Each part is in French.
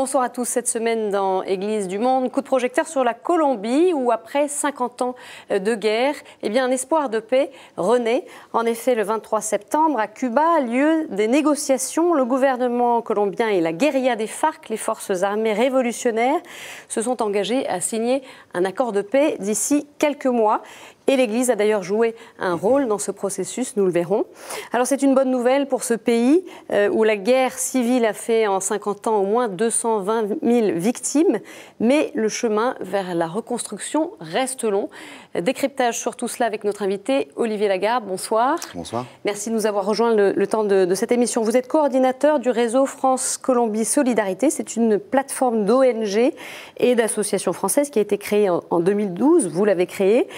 Bonsoir à tous. Cette semaine dans Église du Monde, coup de projecteur sur la Colombie où après 50 ans de guerre, un espoir de paix renaît. En effet, le 23 septembre à Cuba a lieu des négociations. Le gouvernement colombien et la guérilla des FARC, les forces armées révolutionnaires, se sont engagés à signer un accord de paix d'ici quelques mois. Et l'Église a d'ailleurs joué un rôle dans ce processus, nous le verrons. Alors c'est une bonne nouvelle pour ce pays où la guerre civile a fait en 50 ans au moins 220 000 victimes, mais le chemin vers la reconstruction reste long. Décryptage sur tout cela avec notre invité Olivier Lagarde. Bonsoir. Bonsoir. Merci de nous avoir rejoints le temps de cette émission. Vous êtes coordinateur du réseau France-Colombie Solidarité. C'est une plateforme d'ONG et d'associations françaises qui a été créée en 2012. Vous l'avez créée.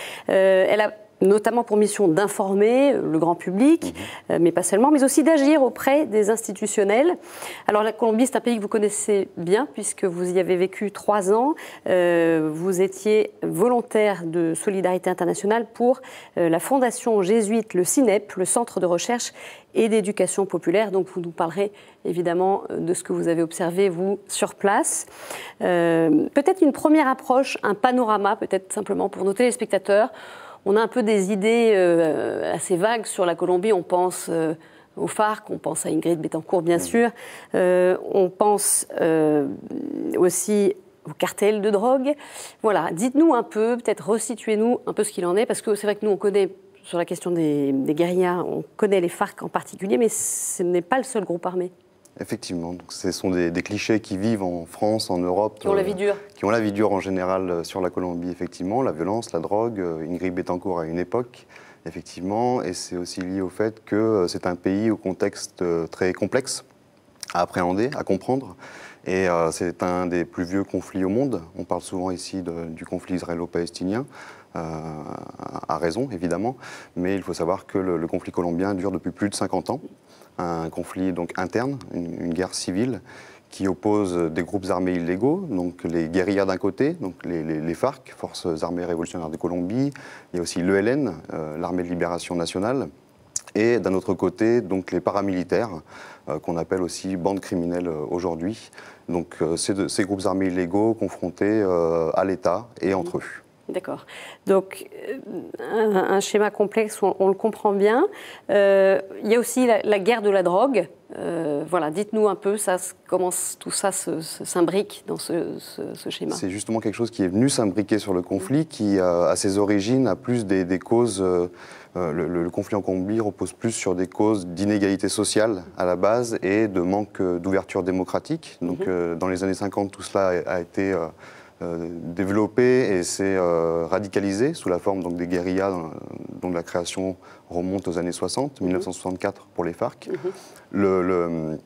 Elle a notamment pour mission d'informer le grand public, mais pas seulement, mais aussi d'agir auprès des institutionnels. Alors la Colombie, c'est un pays que vous connaissez bien, puisque vous y avez vécu 3 ans. Vous étiez volontaire de Solidarité Internationale pour la fondation jésuite, le CINEP, le Centre de recherche et d'éducation populaire. Donc vous nous parlerez évidemment de ce que vous avez observé, vous, sur place. Peut-être une première approche, un panorama, peut-être simplement pour nos téléspectateurs. On a un peu des idées assez vagues sur la Colombie. On pense aux FARC, on pense à Ingrid Betancourt, bien sûr. On pense aussi au cartel de drogue. Voilà, dites-nous un peu, peut-être resituez-nous un peu ce qu'il en est, parce que c'est vrai que nous, on connaît, sur la question des guérillas, on connaît les FARC en particulier, mais ce n'est pas le seul groupe armé. Effectivement, donc ce sont des clichés qui vivent en France, en Europe. Qui ont la vie dure. Qui ont la vie dure en général sur la Colombie, effectivement. La violence, la drogue, Ingrid Betancourt à une époque, effectivement. Et c'est aussi lié au fait que c'est un pays au contexte très complexe à appréhender, à comprendre. Et c'est un des plus vieux conflits au monde. On parle souvent ici du conflit israélo-palestinien, à raison, évidemment. Mais il faut savoir que le conflit colombien dure depuis plus de 50 ans. Un conflit donc interne, une guerre civile qui oppose des groupes armés illégaux, donc les guérillas d'un côté, donc les FARC, Forces armées révolutionnaires de Colombie, il y a aussi l'ELN, l'Armée de libération nationale, et d'un autre côté, donc les paramilitaires, qu'on appelle aussi bandes criminelles aujourd'hui. Donc ces groupes armés illégaux confrontés à l'État et entre eux. D'accord. Donc, un schéma complexe, on le comprend bien. Il y a aussi la guerre de la drogue. Voilà, dites-nous un peu comment tout ça s'imbrique dans ce schéma. C'est justement quelque chose qui est venu s'imbriquer sur le conflit, qui à ses origines a plus des causes. Le conflit en Colombie repose plus sur des causes d'inégalité sociale à la base et de manque d'ouverture démocratique. Donc, dans les années 50, tout cela a été développé et s'est radicalisé sous la forme donc, des guérillas dont la création remonte aux années 60, 1964 pour les FARC. Le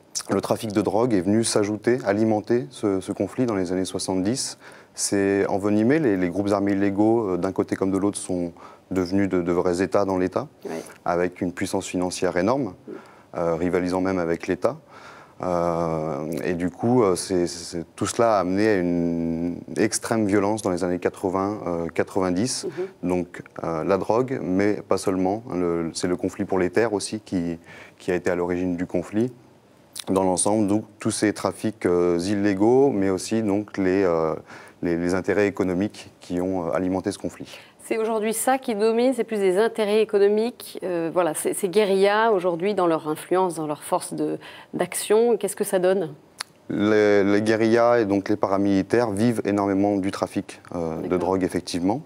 trafic de drogue est venu s'ajouter, alimenter ce conflit dans les années 70. C'est envenimé, les groupes armés illégaux d'un côté comme de l'autre sont devenus de vrais États dans l'État, avec une puissance financière énorme, rivalisant même avec l'État. Et du coup, tout cela a amené à une extrême violence dans les années 80-90. Donc la drogue, mais pas seulement. C'est le conflit pour les terres aussi qui a été à l'origine du conflit. Dans l'ensemble, donc tous ces trafics illégaux, mais aussi donc les intérêts économiques qui ont alimenté ce conflit. C'est aujourd'hui ça qui domine, c'est plus des intérêts économiques. Voilà, ces guérillas aujourd'hui, dans leur influence, dans leur force d'action, qu'est-ce que ça donne ? Les guérillas et donc les paramilitaires vivent énormément du trafic de drogue, effectivement.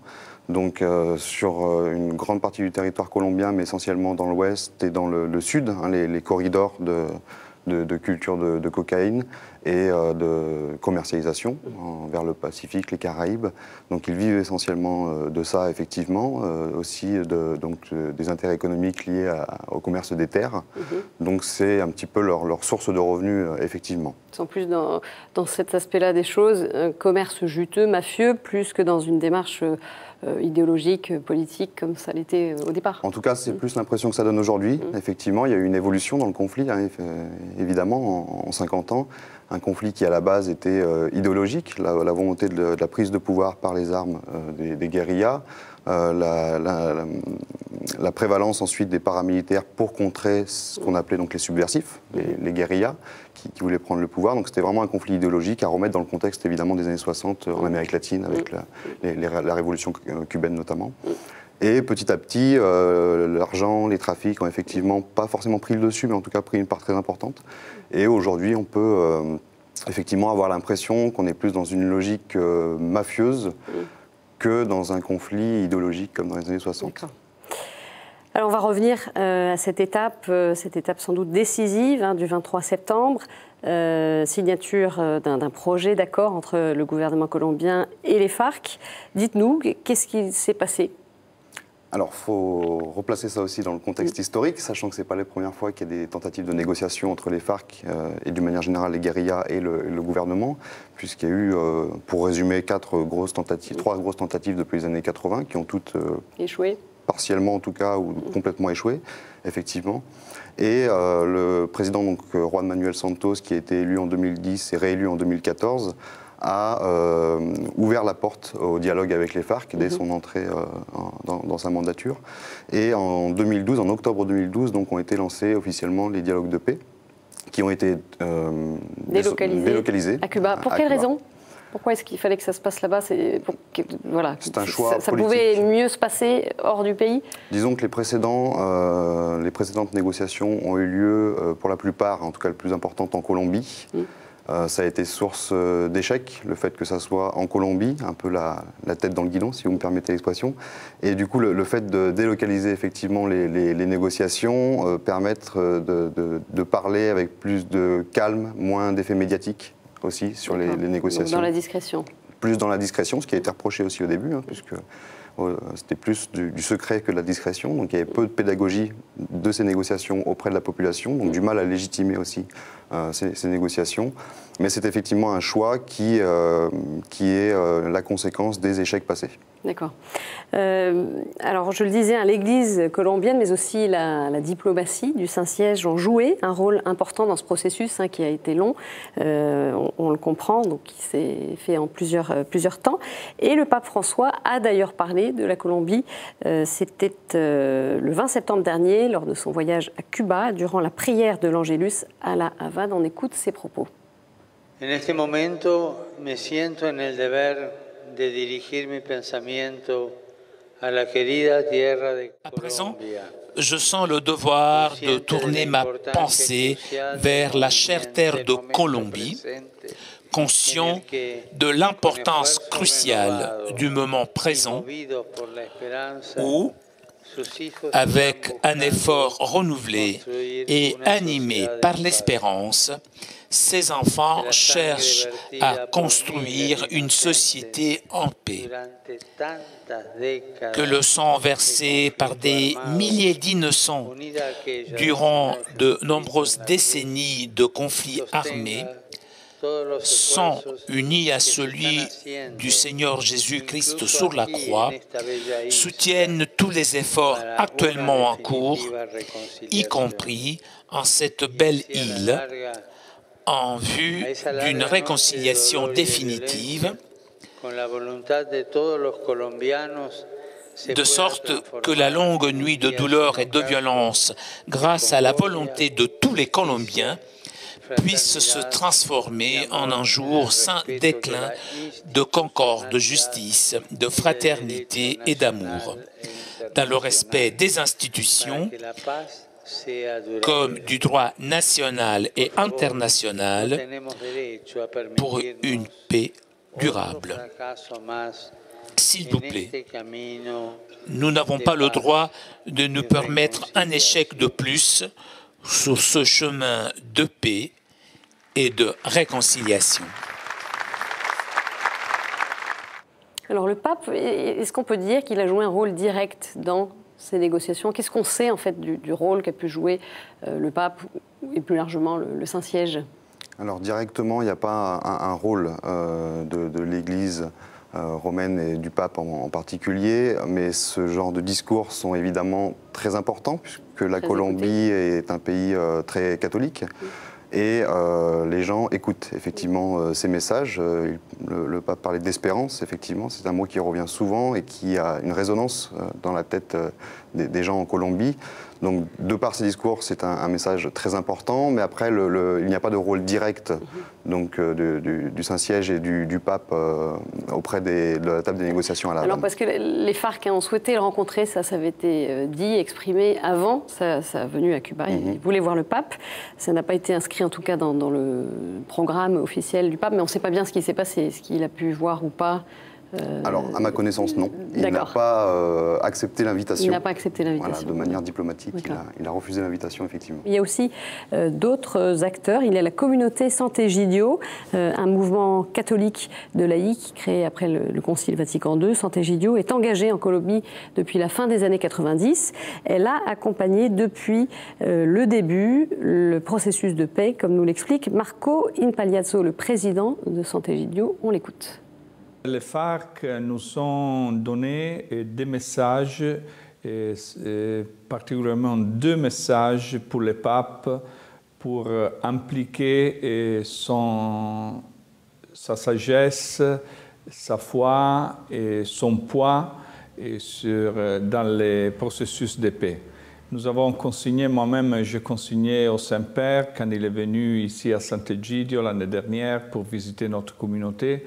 Donc sur une grande partie du territoire colombien, mais essentiellement dans l'ouest et dans le sud, les corridors de culture de cocaïne et de commercialisation vers le Pacifique, les Caraïbes. Donc ils vivent essentiellement de ça, effectivement, aussi des intérêts économiques liés au commerce des terres. Donc c'est un petit peu leur source de revenus, effectivement. En plus, dans cet aspect-là des choses, un commerce juteux, mafieux, plus que dans une démarche idéologique, politique, comme ça l'était au départ. En tout cas, c'est plus l'impression que ça donne aujourd'hui. Effectivement, il y a eu une évolution dans le conflit, évidemment, en 50 ans. Un conflit qui, à la base, était idéologique, la volonté de la prise de pouvoir par les armes des guérillas, la la prévalence ensuite des paramilitaires pour contrer ce qu'on appelait donc les subversifs, les guérillas, qui voulaient prendre le pouvoir. Donc c'était vraiment un conflit idéologique à remettre dans le contexte évidemment des années 60 en Amérique latine, avec la révolution cubaine notamment. Et petit à petit, l'argent, les trafics ont effectivement pas forcément pris le dessus, mais en tout cas pris une part très importante. Et aujourd'hui, on peut effectivement avoir l'impression qu'on est plus dans une logique mafieuse que dans un conflit idéologique comme dans les années 60. Alors on va revenir à cette étape sans doute décisive du 23 septembre, signature d'un projet d'accord entre le gouvernement colombien et les FARC. Dites-nous, qu'est-ce qui s'est passé ? Alors, il faut replacer ça aussi dans le contexte historique, sachant que ce n'est pas les premières fois qu'il y a des tentatives de négociation entre les FARC et d'une manière générale les guérillas et le gouvernement, puisqu'il y a eu, pour résumer, trois grosses tentatives depuis les années 80 qui ont toutes échoué, partiellement en tout cas, ou complètement échoué, effectivement. Et le président donc, Juan Manuel Santos, qui a été élu en 2010 et réélu en 2014, a ouvert la porte au dialogue avec les FARC dès son entrée dans sa mandature. Et en 2012, en octobre 2012, donc, ont été lancés officiellement les dialogues de paix, qui ont été délocalisés à Cuba. Pour quelle raison ? Pourquoi est-ce qu'il fallait que ça se passe là-bas ? Voilà, c'est un choix ça politique. Pouvait mieux se passer hors du pays ? Disons que les précédentes négociations ont eu lieu, pour la plupart, en tout cas le plus importante, en Colombie. Ça a été source d'échec, le fait que ça soit en Colombie, un peu la tête dans le guidon, si vous me permettez l'expression. Et du coup, le fait de délocaliser effectivement les négociations, permettre de parler avec plus de calme, moins d'effets médiatiques aussi sur les négociations. Dans la discrétion. Plus dans la discrétion, ce qui a été reproché aussi au début, puisque c'était plus du secret que de la discrétion. Donc il y avait peu de pédagogie de ces négociations auprès de la population, donc du mal à légitimer aussi ces négociations. Mais c'est effectivement un choix qui est la conséquence des échecs passés. D'accord. Alors, je le disais, l'Église colombienne, mais aussi la diplomatie du Saint-Siège ont joué un rôle important dans ce processus qui a été long. On le comprend, donc qui s'est fait en plusieurs temps. Et le pape François a d'ailleurs parlé de la Colombie. C'était le 20 septembre dernier, lors de son voyage à Cuba, durant la prière de l'Angélus à la Havane. On écoute ses propos. En este momento me siento en el deber de dirigir mi pensamiento a la querida tierra de Colombia. À présent, je sens le devoir de tourner ma pensée vers la chère terre de Colombie, conscient de l'importance cruciale du moment présent où, avec un effort renouvelé et animé par l'espérance, ces enfants cherchent à construire une société en paix. Que le sang versé par des milliers d'innocents durant de nombreuses décennies de conflits armés, sang uni à celui du Seigneur Jésus-Christ sur la croix, soutiennent tous les efforts actuellement en cours, y compris en cette belle île, en vue d'une réconciliation définitive, de sorte que la longue nuit de douleur et de violence, grâce à la volonté de tous les Colombiens, puisse se transformer en un jour sans déclin de concorde, de justice, de fraternité et d'amour, dans le respect des institutions, comme du droit national et international pour une paix durable. S'il vous plaît, nous n'avons pas le droit de nous permettre un échec de plus sur ce chemin de paix et de réconciliation. Alors le pape, est-ce qu'on peut dire qu'il a joué un rôle direct dans ces négociations? Qu'est-ce qu'on sait en fait du rôle qu'a pu jouer le pape et plus largement le Saint-Siège? Alors directement, il n'y a pas un rôle de l'Église romaine et du pape en particulier, mais ce genre de discours sont évidemment très importants puisque la Colombie est un pays très catholique. Et les gens écoutent effectivement ces messages. Le pape parlait d'espérance, effectivement, c'est un mot qui revient souvent et qui a une résonance dans la tête des gens en Colombie. Donc, de par ces discours, c'est un message très important, mais après, il n'y a pas de rôle direct donc, du Saint-Siège et du pape auprès de la table des négociations à La Havane. Alors, parce que les FARC ont souhaité le rencontrer, ça avait été dit, exprimé avant sa venue à Cuba. Ils voulaient voir le pape. Ça n'a pas été inscrit, en tout cas, dans le programme officiel du pape, mais on ne sait pas bien ce qui s'est passé, ce qu'il a pu voir ou pas. Alors, à ma connaissance, non. Il n'a pas accepté l'invitation. Il n'a pas accepté l'invitation. Voilà, de manière diplomatique, il a refusé l'invitation, effectivement. Il y a aussi d'autres acteurs. Il y a la communauté Sant'Egidio, un mouvement catholique de laïcs créé après le Concile Vatican II. Sant'Egidio est engagée en Colombie depuis la fin des années 90. Elle a accompagné depuis le début le processus de paix, comme nous l'explique Marco Impagliazzo, le président de Sant'Egidio. On l'écoute. Les FARC nous ont donné des messages, particulièrement 2 messages pour le pape, pour impliquer sa sagesse, sa foi et son poids dans les processus de paix. Nous avons consigné, moi-même, j'ai consigné au Saint-Père quand il est venu ici à Sant'Egidio l'année dernière pour visiter notre communauté,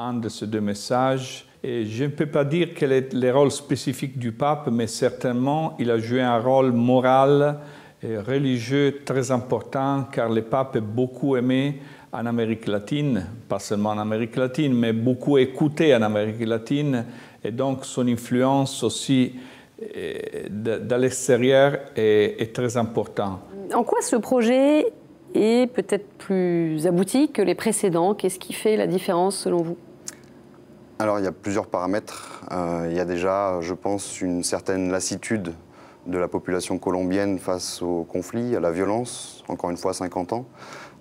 un de ces 2 messages. Et je ne peux pas dire quel est le rôle spécifique du pape, mais certainement il a joué un rôle moral et religieux très important, car le pape est beaucoup aimé en Amérique latine, pas seulement en Amérique latine, mais beaucoup écouté en Amérique latine, et donc son influence aussi de l'extérieur est très importante. En quoi ce projet est peut-être plus abouti que les précédents? Qu'est-ce qui fait la différence selon vous? Alors, il y a plusieurs paramètres. Il y a déjà, je pense, une certaine lassitude de la population colombienne face au conflit, à la violence, encore une fois 50 ans.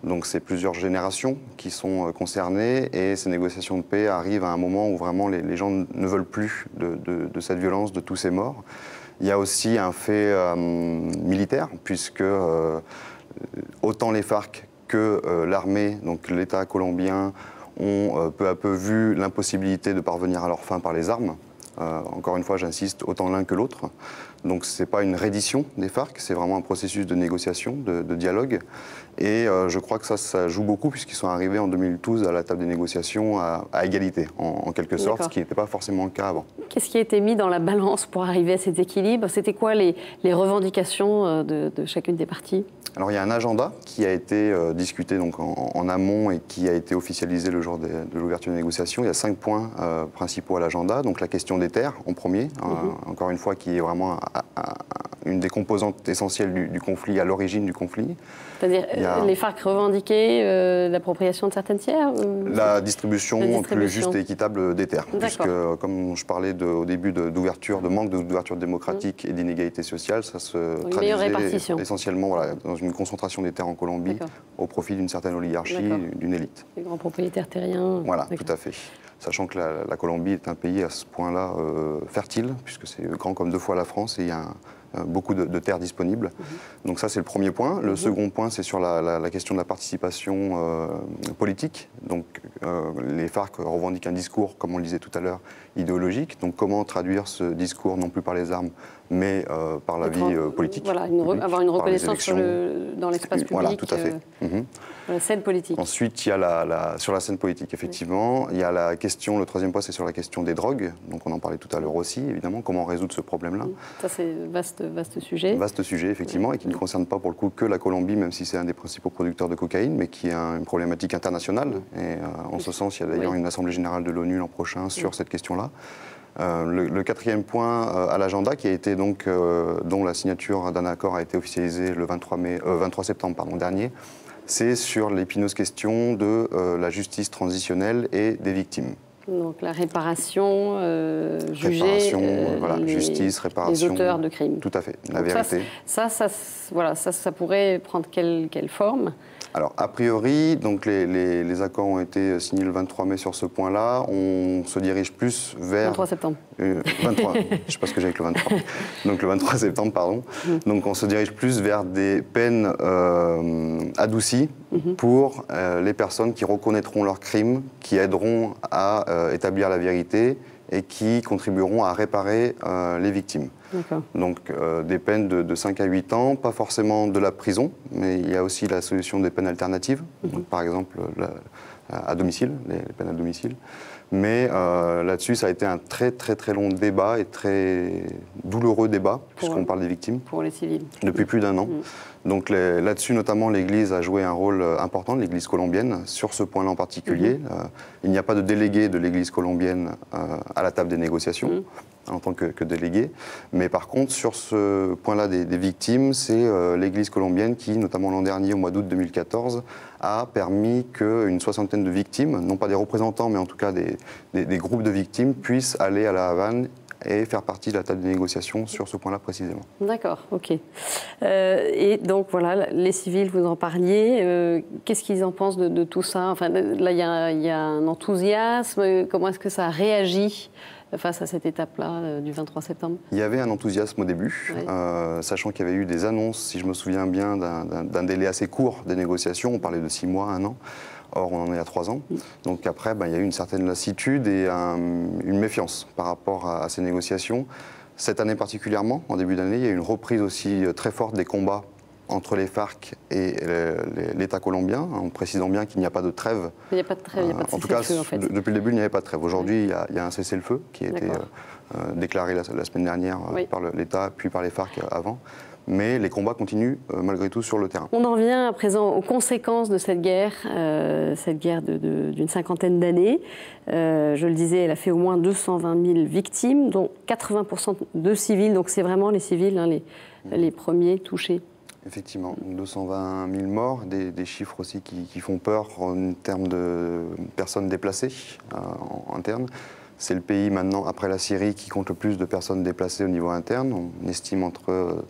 Donc c'est plusieurs générations qui sont concernées et ces négociations de paix arrivent à un moment où vraiment les gens ne veulent plus de cette violence, de tous ces morts. Il y a aussi un fait militaire, puisque autant les FARC que l'armée, donc l'État colombien, ont peu à peu vu l'impossibilité de parvenir à leur fin par les armes. Encore une fois, j'insiste, autant l'un que l'autre. Donc ce n'est pas une reddition des FARC, c'est vraiment un processus de négociation, de dialogue. Et je crois que ça joue beaucoup, puisqu'ils sont arrivés en 2012 à la table des négociations à égalité, en quelque sorte, ce qui n'était pas forcément le cas avant. Qu'est-ce qui a été mis dans la balance pour arriver à cet équilibre? C'était quoi les revendications de chacune des parties? Alors il y a un agenda qui a été discuté donc, en amont et qui a été officialisé le jour de l'ouverture des négociations. Il y a 5 points principaux à l'agenda. Donc la question des terres en premier, encore une fois qui est vraiment une des composantes essentielles du conflit, à l'origine du conflit. C'est-à-dire les FARC revendiquaient l'appropriation de certaines terres? La distribution plus juste et équitable des terres. Puisque, comme je parlais au début d'ouverture, de manque d'ouverture démocratique et d'inégalité sociale, ça se traduisait essentiellement dans une concentration des terres en Colombie au profit d'une certaine oligarchie, d'une élite. Les grands propriétaires terriens. Voilà, tout à fait. Sachant que la Colombie est un pays à ce point-là fertile, puisque c'est grand comme 2 fois la France et il y a beaucoup de terres disponibles. Donc ça, c'est le premier point. Le second point, c'est sur la question de la participation politique. Donc les FARC revendiquent un discours, comme on le disait tout à l'heure, idéologique. Donc comment traduire ce discours, non plus par les armes, mais par la vie politique. Voilà, avoir une reconnaissance dans l'espace public. Voilà, tout à fait. La scène politique. Ensuite, il y a sur la scène politique, effectivement, il y a la question, le troisième point, c'est sur la question des drogues. Donc on en parlait tout à l'heure aussi, évidemment, comment résoudre ce problème-là. Ça, c'est vaste sujet. Vaste sujet, effectivement, et qui ne concerne pas pour le coup que la Colombie, même si c'est un des principaux producteurs de cocaïne, mais qui est une problématique internationale. Et en ce sens, il y a d'ailleurs une assemblée générale de l'ONU l'an prochain sur cette question-là. Le quatrième point à l'agenda, qui a été donc, dont la signature d'un accord a été officialisée le 23 septembre dernier, c'est sur l'épineuse question de la justice transitionnelle et des victimes. Donc la réparation, juger justice, réparation, les auteurs de crimes. Tout à fait, la vérité. Ça pourrait prendre quelle forme? Alors, a priori, donc les accords ont été signés le 23 mai sur ce point-là. On se dirige plus vers... 23 septembre. 23, je ne sais pas ce que j'ai avec le 23. Donc le 23 septembre, pardon. Donc on se dirige plus vers des peines adoucies pour les personnes qui reconnaîtront leurs crimes, qui aideront à établir la vérité et qui contribueront à réparer les victimes. Donc des peines de 5 à 8 ans, pas forcément de la prison, mais il y a aussi la solution des peines alternatives, donc, par exemple à domicile, les peines à domicile. Mais là-dessus, ça a été un très long débat et très douloureux débat, puisqu'on parle des victimes. Pour les civils. Depuis plus d'1 an. Donc là-dessus, notamment, l'Église a joué un rôle important, l'Église colombienne, sur ce point-là en particulier. Il n'y a pas de délégué de l'Église colombienne à la table des négociations, en tant que délégué. Mais par contre, sur ce point-là des victimes, c'est l'Église colombienne qui, notamment l'an dernier, au mois d'août 2014, a permis qu'une soixantaine de victimes, non pas des représentants, mais en tout cas des groupes de victimes, puissent aller à La Havane et faire partie de la table de négociation sur ce point-là précisément. D'accord, ok. Et donc voilà, les civils, vous en parliez. Qu'est-ce qu'ils en pensent de tout ça? Enfin, là, il y a un enthousiasme. Comment est-ce que ça réagit face à cette étape-là du 23 septembre? Il y avait un enthousiasme au début, sachant qu'il y avait eu des annonces, si je me souviens bien, d'un délai assez court des négociations. On parlait de 6 mois, 1 an. Or, on en est à 3 ans. Donc après, il y a eu une certaine lassitude et une méfiance par rapport à ces négociations. Cette année particulièrement, en début d'année, il y a eu une reprise aussi très forte des combats entre les FARC et l'État colombien, en précisant bien qu'il n'y a pas de trêve. Il n'y a pas de trêve, il n'y a pas de cessez-le-feu, en fait. En tout cas, depuis le début, il n'y avait pas de trêve. Aujourd'hui, il y a un cessez-le-feu qui a été déclaré la semaine dernière par l'État, puis par les FARC avant. Mais les combats continuent malgré tout sur le terrain. On en vient à présent aux conséquences de cette guerre d'une cinquantaine d'années. Je le disais, elle a fait au moins 220 000 victimes, dont 80% de civils. Donc c'est vraiment les civils, les premiers touchés. Effectivement, 220 000 morts, des chiffres aussi qui font peur en termes de personnes déplacées internes. C'est le pays maintenant, après la Syrie, qui compte le plus de personnes déplacées au niveau interne. On estime entre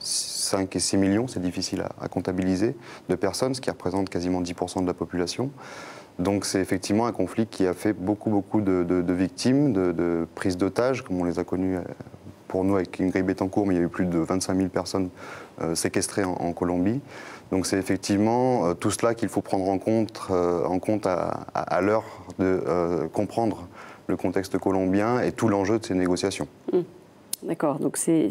5 et 6 millions, c'est difficile à comptabiliser, de personnes, ce qui représente quasiment 10% de la population. Donc c'est effectivement un conflit qui a fait beaucoup de victimes, de prises d'otages, comme on les a connues pour nous avec Ingrid Betancourt, mais il y a eu plus de 25 000 personnes séquestrées en Colombie. Donc c'est effectivement tout cela qu'il faut prendre en compte à l'heure de comprendre le contexte colombien et tout l'enjeu de ces négociations. D'accord, donc c'est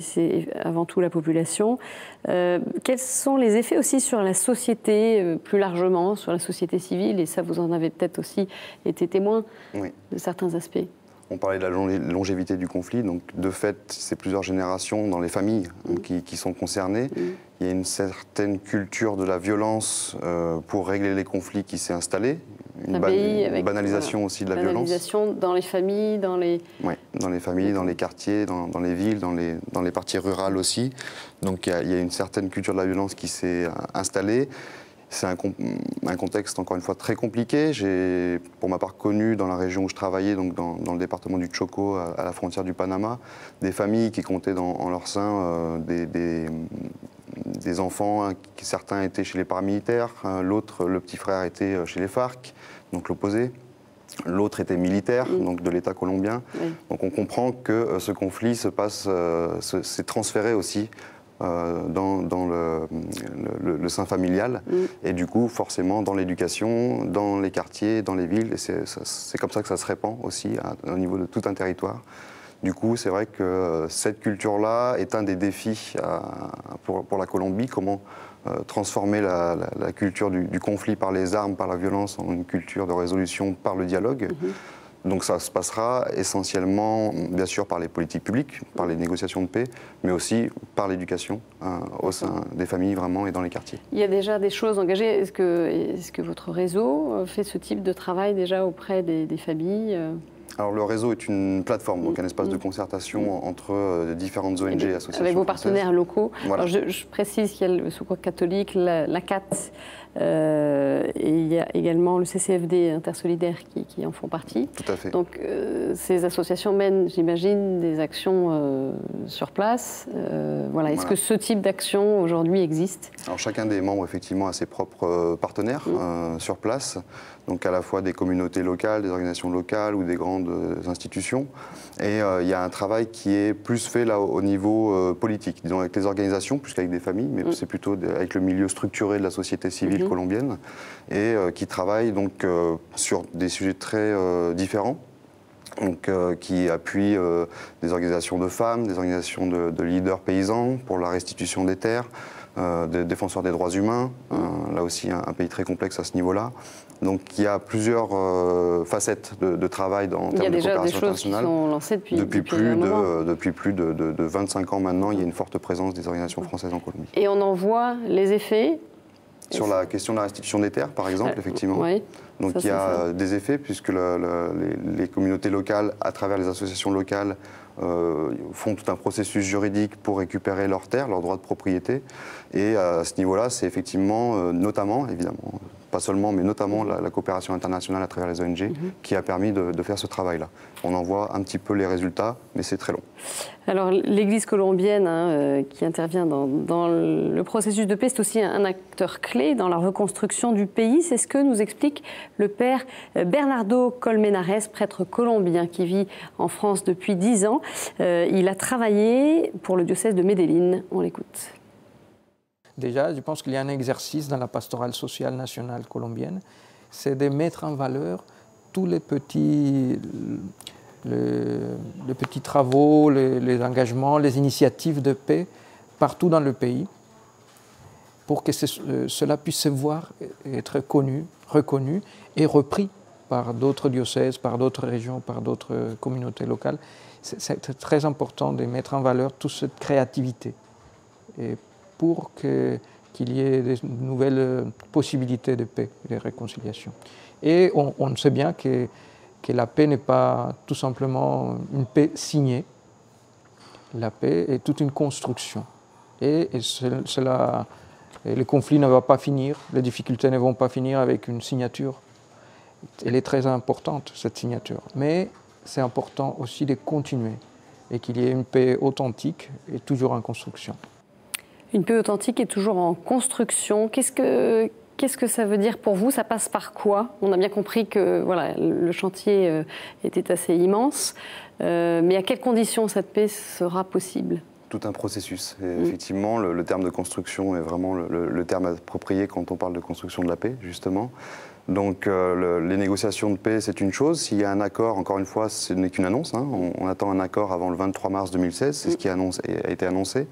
avant tout la population. Quels sont les effets aussi sur la société, plus largement, sur la société civile? Et ça, vous en avez peut-être aussi été témoin de certains aspects. On parlait de la longévité du conflit, donc de fait, c'est plusieurs générations dans les familles qui sont concernées. Il y a une certaine culture de la violence pour régler les conflits qui s'est installée, une banalisation aussi de la violence. Banalisation dans les familles, dans les... Oui, dans les familles, dans les quartiers, dans les villes, dans les parties rurales aussi. Donc il y a une certaine culture de la violence qui s'est installée. C'est un contexte, encore une fois, très compliqué. J'ai, pour ma part, connu dans la région où je travaillais, donc dans le département du Chocó, à la frontière du Panama, des familles qui comptaient en leur sein des enfants. Certains étaient chez les paramilitaires, l'autre, le petit frère, était chez les FARC, donc l'opposé. L'autre était militaire, donc de l'État colombien. Donc on comprend que ce conflit s'est transféré aussi dans le sein familial et du coup forcément dans l'éducation, dans les quartiers, dans les villes, et c'est comme ça que ça se répand aussi au niveau de tout un territoire. Du coup, c'est vrai que cette culture-là est un des défis pour la Colombie, comment transformer la culture du conflit par les armes, par la violence, en une culture de résolution par le dialogue. Donc ça se passera essentiellement, bien sûr, par les politiques publiques, par les négociations de paix, mais aussi par l'éducation au sein des familles vraiment et dans les quartiers. Il y a déjà des choses engagées. Est-ce que votre réseau fait ce type de travail déjà auprès des familles? Alors le réseau est une plateforme, donc un espace de concertation entre différentes ONG et associations avec vos françaises. partenaires locaux. Voilà. Alors je précise qu'il y a le Secours catholique, la CAT, et il y a également le CCFD Intersolidaire qui en font partie. Tout à fait. Donc ces associations mènent, j'imagine, des actions sur place. Voilà. Est-ce que ce type d'action aujourd'hui existe? Alors chacun des membres effectivement a ses propres partenaires sur place. Donc à la fois des communautés locales, des organisations locales ou des grandes institutions. Et il y a un travail qui est plus fait là au niveau politique, disons avec les organisations plus qu'avec des familles, mais c'est plutôt avec le milieu structuré de la société civile colombienne, et qui travaille donc sur des sujets très différents. donc, qui appuie des organisations de femmes, des organisations de leaders paysans pour la restitution des terres, des défenseurs des droits humains, là aussi un pays très complexe à ce niveau-là. Donc il y a plusieurs facettes de travail en termes de coopération internationale. Il y a déjà des choses qui sont lancées depuis plus de 25 ans maintenant, il y a une forte présence des organisations françaises en Colombie. Et on en voit les effets? Sur la question de la restitution des terres, par exemple, effectivement. Oui, donc il y a des effets, puisque les communautés locales, à travers les associations locales, font tout un processus juridique pour récupérer leurs terres, leurs droits de propriété. Et à ce niveau-là, c'est effectivement, notamment, évidemment, pas seulement, mais notamment la coopération internationale à travers les ONG qui a permis de faire ce travail-là. On en voit un petit peu les résultats, mais c'est très long. Alors l'Église colombienne qui intervient dans le processus de paix, c'est aussi un acteur clé dans la reconstruction du pays. C'est ce que nous explique le père Bernardo Colmenares, prêtre colombien qui vit en France depuis 10 ans. Il a travaillé pour le diocèse de Medellín. On l'écoute. Déjà, je pense qu'il y a un exercice dans la pastorale sociale nationale colombienne, c'est de mettre en valeur tous les petits travaux, les engagements, les initiatives de paix partout dans le pays, pour que cela puisse se voir, être connu, reconnu et repris par d'autres diocèses, par d'autres régions, par d'autres communautés locales. C'est très important de mettre en valeur toute cette créativité. Et pour qu'il y ait de nouvelles possibilités de paix et de réconciliation. Et on sait bien que la paix n'est pas tout simplement une paix signée. La paix est toute une construction. Et le conflit ne va pas finir, les difficultés ne vont pas finir avec une signature. Elle est très importante, cette signature. Mais c'est important aussi de continuer et qu'il y ait une paix authentique et toujours en construction. Une paix authentique est toujours en construction. Qu'est-ce que ça veut dire pour vous? Ça passe par quoi? On a bien compris que voilà, le chantier était assez immense, mais à quelles conditions cette paix sera possible? Tout un processus. Et effectivement, le terme de construction est vraiment le terme approprié quand on parle de construction de la paix, justement. Donc les négociations de paix, c'est une chose. S'il y a un accord, encore une fois, ce n'est qu'une annonce. Hein. On attend un accord avant le 23 mars 2016, c'est ce qui a été annoncé.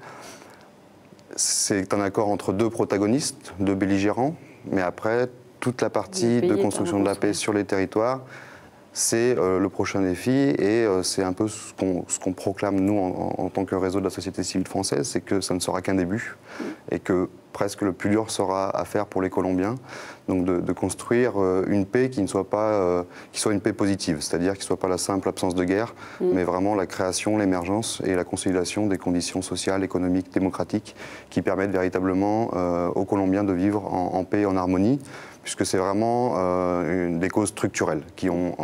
C'est un accord entre deux protagonistes, deux belligérants, mais après, toute la partie de construction de la paix sur les territoires, c'est le prochain défi et c'est un peu ce qu'on proclame, nous, en tant que réseau de la société civile française, c'est que ça ne sera qu'un début et que presque le plus dur sera à faire pour les Colombiens, donc de construire une paix qui ne soit pas, qui soit une paix positive, c'est-à-dire qui ne soit pas la simple absence de guerre, mais vraiment la création, l'émergence et la consolidation des conditions sociales, économiques, démocratiques qui permettent véritablement aux Colombiens de vivre en paix et en harmonie, puisque c'est vraiment des causes structurelles qui ont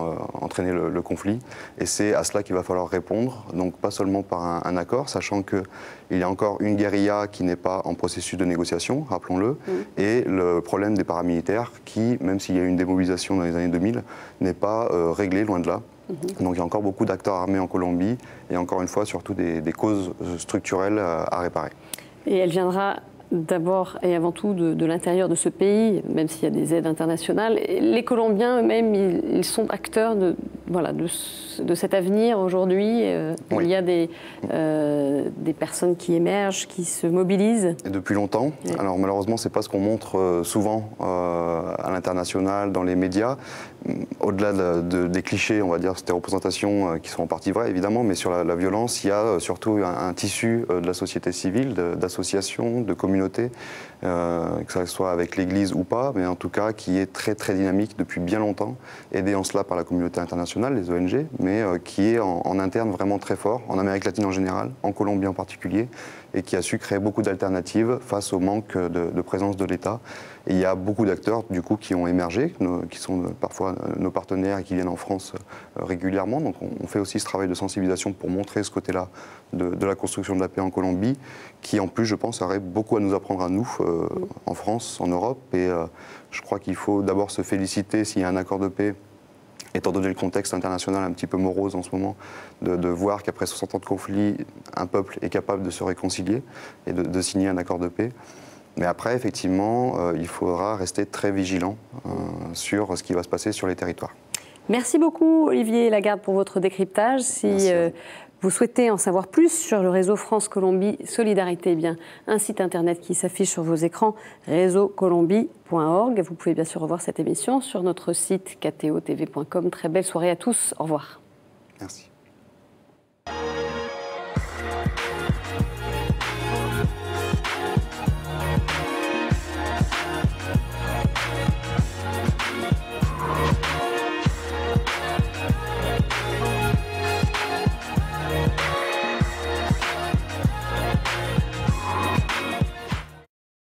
entraîné le conflit. Et c'est à cela qu'il va falloir répondre, donc pas seulement par un accord, sachant qu'il y a encore une guérilla qui n'est pas en processus de négociation, rappelons-le, et le problème des paramilitaires qui, même s'il y a eu une démobilisation dans les années 2000, n'est pas réglé, loin de là. Donc il y a encore beaucoup d'acteurs armés en Colombie, et encore une fois, surtout des causes structurelles à réparer. Et elle viendra d'abord et avant tout de l'intérieur de ce pays, même s'il y a des aides internationales. Les Colombiens eux-mêmes, ils sont acteurs de cet avenir aujourd'hui. Oui. Il y a des personnes qui émergent, qui se mobilisent. Et depuis longtemps. Oui. Alors malheureusement, ce n'est pas ce qu'on montre souvent à l'international, dans les médias. Au-delà des clichés, on va dire, des représentations qui sont en partie vraies, évidemment, mais sur la violence, il y a surtout un tissu de la société civile, d'associations, de communautés, que ce soit avec l'Église ou pas, mais en tout cas qui est très très dynamique depuis bien longtemps, aidé en cela par la communauté internationale, les ONG, mais qui est en interne vraiment très fort, en Amérique latine en général, en Colombie en particulier, et qui a su créer beaucoup d'alternatives face au manque de présence de l'État. Et il y a beaucoup d'acteurs du coup qui ont émergé, qui sont parfois nos partenaires et qui viennent en France régulièrement. Donc on fait aussi ce travail de sensibilisation pour montrer ce côté-là de la construction de la paix en Colombie, qui en plus, je pense, aurait beaucoup à nous apprendre à nous, en France, en Europe. Et je crois qu'il faut d'abord se féliciter s'il y a un accord de paix, étant donné le contexte international un petit peu morose en ce moment, de voir qu'après 60 ans de conflit, un peuple est capable de se réconcilier et de signer un accord de paix. Mais après, effectivement, il faudra rester très vigilant sur ce qui va se passer sur les territoires. Merci beaucoup Olivier Lagarde pour votre décryptage. Si vous souhaitez en savoir plus sur le réseau France-Colombie Solidarité, eh bien, un site internet qui s'affiche sur vos écrans, réseaucolombie.org. Vous pouvez bien sûr revoir cette émission sur notre site ktotv.com. Très belle soirée à tous. Au revoir. Merci.